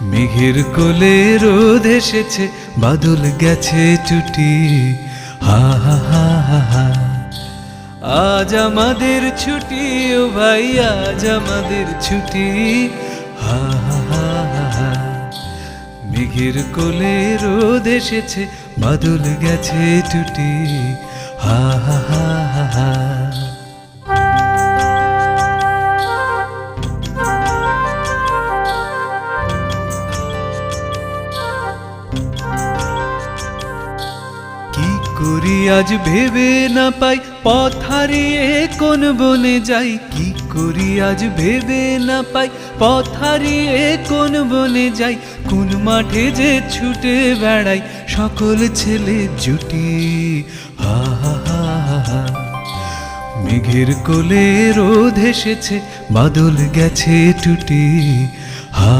মেঘের কোলে রোদ এসেছে, বাদল গেছে টুটি। হা হা হা হা হা। আজ আমাদের ছুটি ও ভাই, আজ আমাদের ছুটি। হা হা হা হা হা। মেঘের কোলে রোদ এসেছে, বাদল গেছে টুটি। হা হা হা হা হা। কি করি আজ ভেবে না পাই, পথ হারিয়ে কোন বনে যাই। কি করি আজ ভেবে না পাই, পথ হারিয়ে কোন বনে যাই। কোন মাঠে যে ছুটে বেড়াই সকল ছেলে জুটি। হা হা হা হা হা। মেঘের কোলে রোদ এসেছে, বাদল গেছে টুটি। হা